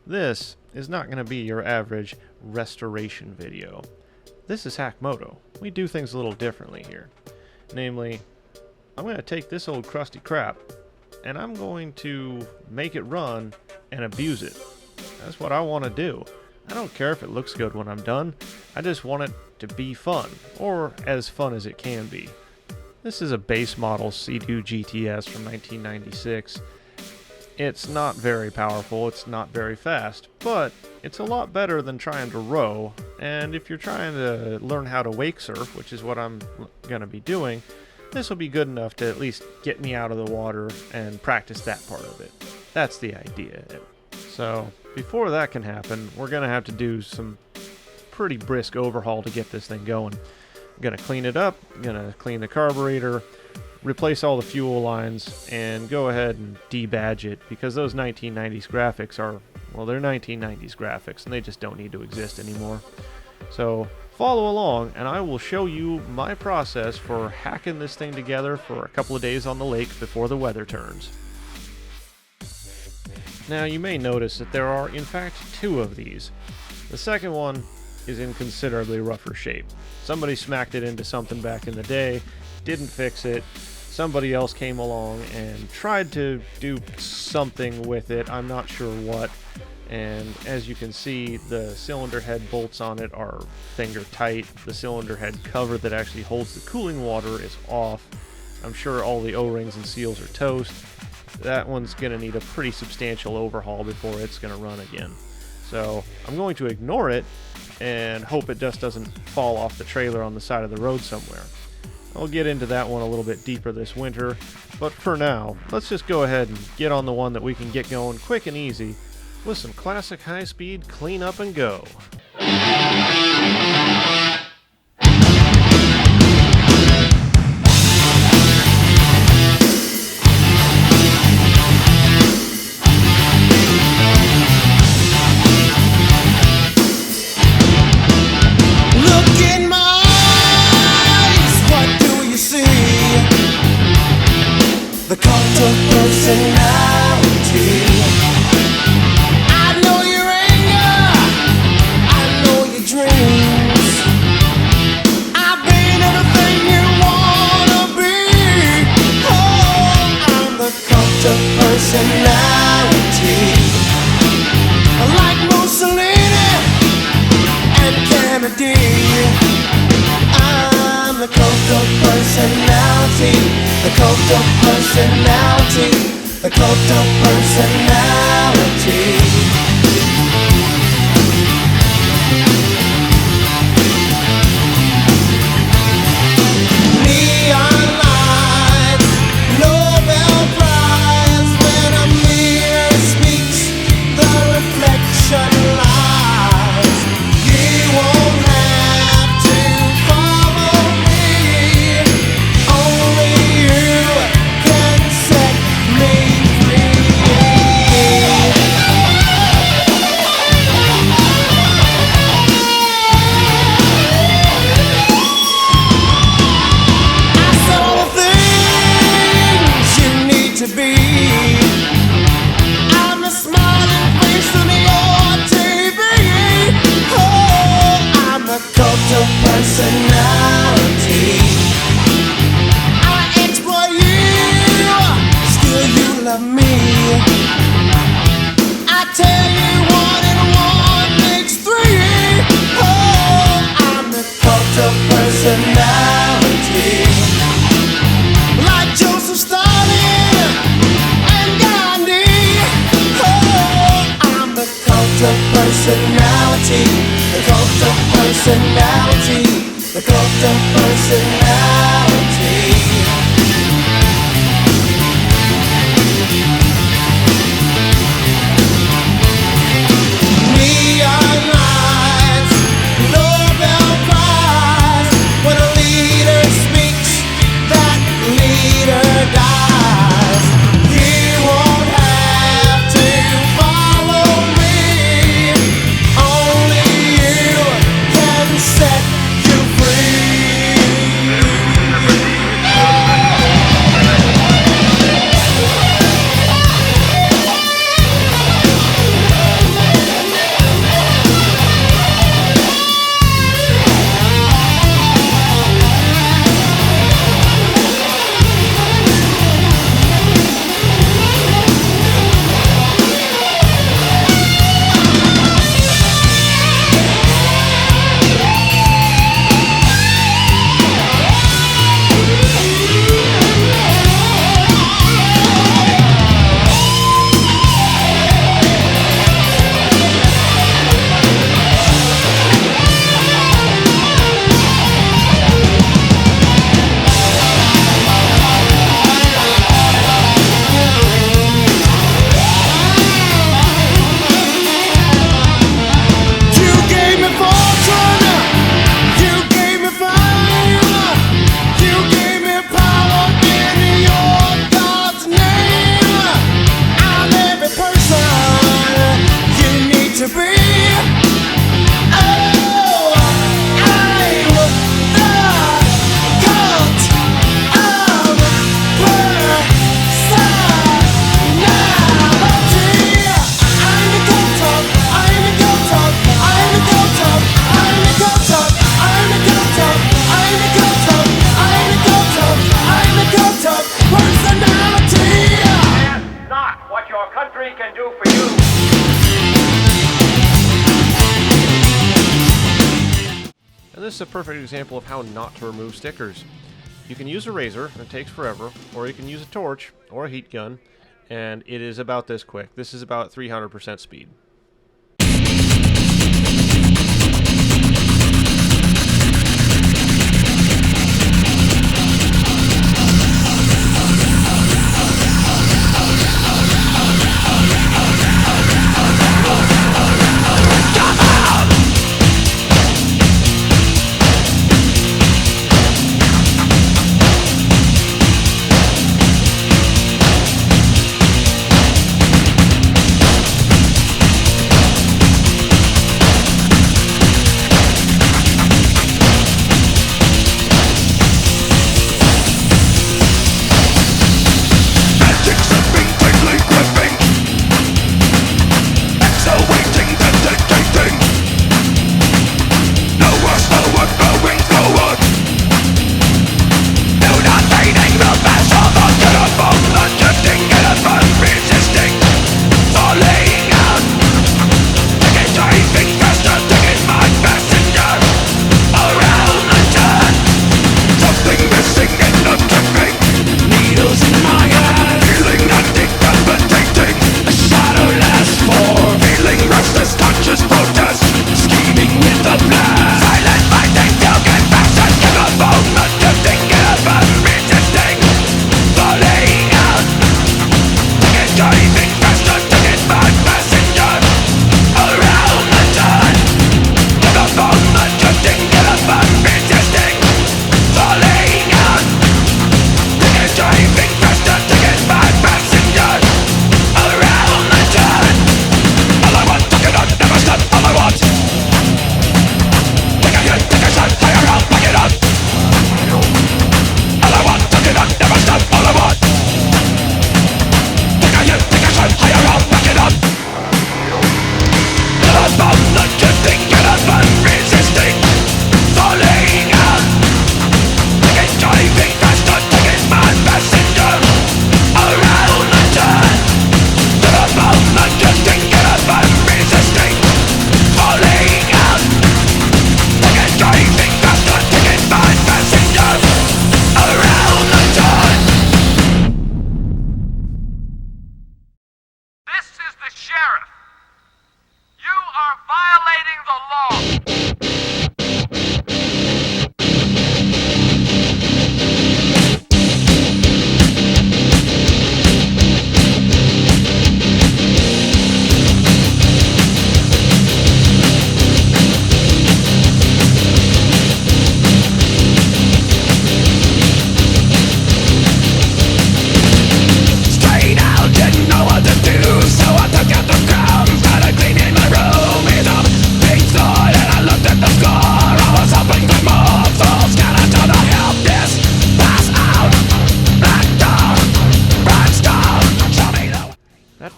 This is not going to be your average restoration video. This is Hackmoto. We do things a little differently here. Namely, I'm going to take this old crusty crap and I'm going to make it run and abuse it. That's what I want to do. I don't care if it looks good when I'm done. I just want it to be fun, or as fun as it can be. This is a base model Sea-Doo GTS from 1996. It's not very powerful, it's not very fast, but it's a lot better than trying to row, and if you're trying to learn how to wake surf, which is what I'm going to be doing, this will be good enough to at least get me out of the water and practice that part of it. That's the idea. So, before that can happen, we're going to have to do some pretty brisk overhaul to get this thing going. I'm going to clean it up, I'm going to clean the carburetor, replace all the fuel lines, and go ahead and debadge it, because those 1990s graphics are, well, they're 1990s graphics, and they just don't need to exist anymore. So, follow along, and I will show you my process for hacking this thing together for a couple of days on the lake before the weather turns. Now, you may notice that there are, in fact, two of these. The second one is in considerably rougher shape. Somebody smacked it into something back in the day, didn't fix it. Somebody else came along and tried to do something with it, I'm not sure what. And as you can see, the cylinder head bolts on it are finger tight. The cylinder head cover that actually holds the cooling water is off. I'm sure all the O-rings and seals are toast. That one's going to need a pretty substantial overhaul before it's going to run again. So I'm going to ignore it and hope it just doesn't fall off the trailer on the side of the road somewhere. I'll get into that one a little bit deeper this winter, but for now, let's just go ahead and get on the one that we can get going quick and easy with some classic high-speed clean up and go. The cult of personality. I know your anger, I know your dreams. I've been everything you wanna be. Oh, I'm the cult of personality. Like Mussolini and Kennedy, I'm the cult of personality. The cult of personality, the cult of personality. Neon lights, Nobel Prize. When a mirror speaks, the reflection lies. You won't have to follow me, only personality. I exploit you, still you love me. I tell you 1 and 1 makes 3. Oh, I'm the cult of personality. Like Joseph Stalin and Gandhi. Oh, I'm the cult of personality. The cult of personality, the cult of personality. Neon lights, Nobel Prize. When a leader speaks, that leader dies. You won't have to follow me, only you can set you free. And this is a perfect example of how not to remove stickers. You can use a razor, and it takes forever, or you can use a torch or a heat gun, and it is about this quick. This is about 300% speed.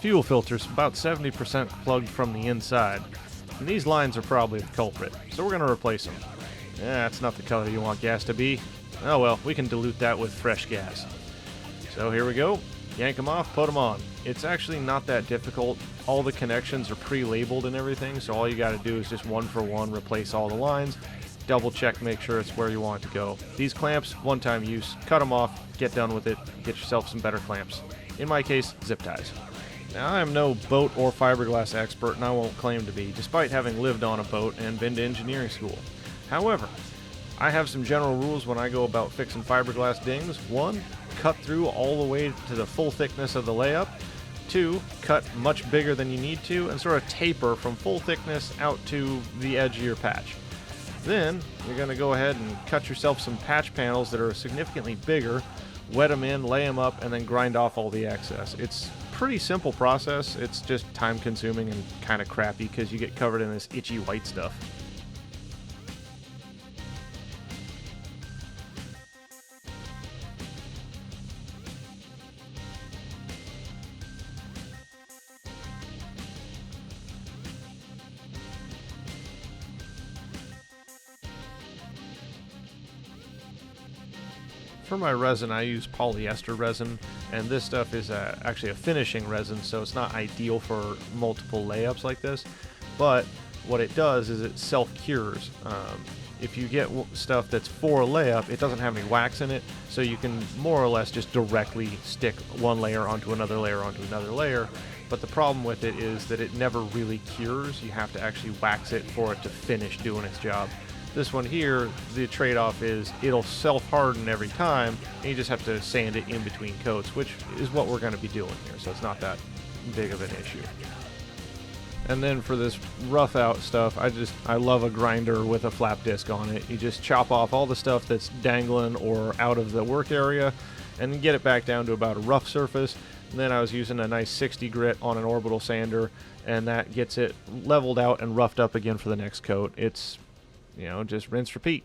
Fuel filter's about 70% plugged from the inside, and these lines are probably the culprit, so we're going to replace them. That's not the color you want gas to be. Oh well, we can dilute that with fresh gas. So here we go. Yank them off, put them on. It's actually not that difficult. All the connections are pre-labeled and everything, so all you got to do is just one for one replace all the lines, double check, make sure it's where you want it to go. These clamps, one-time use, cut them off, get done with it, get yourself some better clamps. In my case, zip ties. Now, I am no boat or fiberglass expert, and I won't claim to be, despite having lived on a boat and been to engineering school. However, I have some general rules when I go about fixing fiberglass dings. 1, cut through all the way to the full thickness of the layup. 2, cut much bigger than you need to and sort of taper from full thickness out to the edge of your patch. Then, you're going to go ahead and cut yourself some patch panels that are significantly bigger, wet them in, lay them up, and then grind off all the excess. It's a pretty simple process. It's just time consuming and kind of crappy because you get covered in this itchy white stuff. For my resin, I use polyester resin, and this stuff is actually a finishing resin, so it's not ideal for multiple layups like this, but what it does is it self-cures. if you get stuff that's for layup, it doesn't have any wax in it, so you can more or less just directly stick one layer onto another layer onto another layer. But the problem with it is that it never really cures. You have to actually wax it for it to finish doing its job. This one here, the trade-off is it'll self-harden every time, and you just have to sand it in between coats, which is what we're going to be doing here, so it's not that big of an issue. And then for this rough out stuff, I love a grinder with a flap disc on it. You just chop off all the stuff that's dangling or out of the work area and then get it back down to about a rough surface. And then I was using a nice 60 grit on an orbital sander, and that gets it leveled out and roughed up again for the next coat. It's, you know, just rinse, repeat.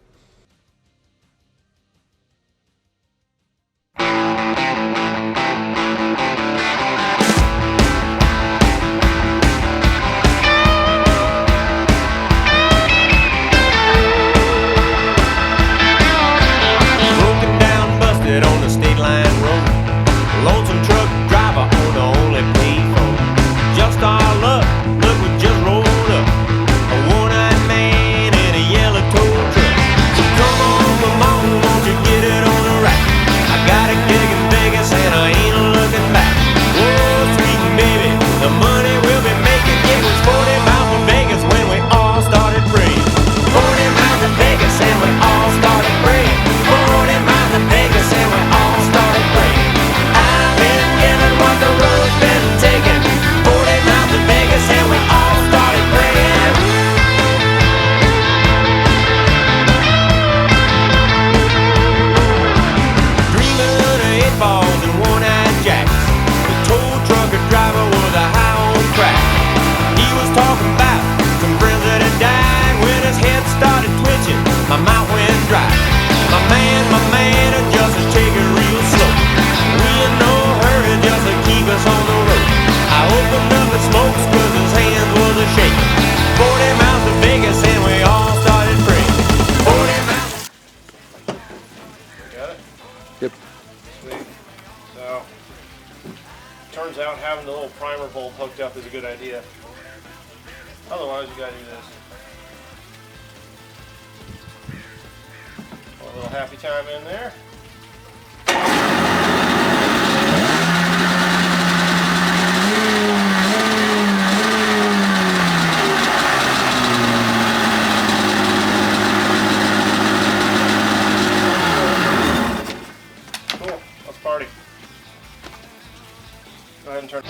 On the state line road, lonesome truck driver on the only payphone. Just our luck, look, we just rolled up a one-eyed man in a yellow tow truck. So come on, won't you get it on the rack? I got a gig in Vegas and I ain't looking back. Whoa, sweet baby, the money we'll be making. It was 40 miles from Vegas when we all started praying. 40 miles to Vegas and we all started praying. 40 miles to Vegas and we all started praying. I've been given what the road's been taking. 40 miles to Vegas and we all started praying. Dreaming of 8 balls and one-eyed jacks. The tow trucker driver was a high on crack. He was talking about some friends that had died. When his head started twitching, my mouth went dry. My man, just to take it real slow. We in no hurry, just to keep us on the road. I opened up the smokes cause his hands was a shaking. 40 miles to Vegas and we all started praying. 40 miles. Got it? Yep. Sweet. So, turns out having the little primer bulb hooked up is a good idea. Otherwise, you gotta do this. A little happy time in there. Cool, let's party. Go ahead and turn.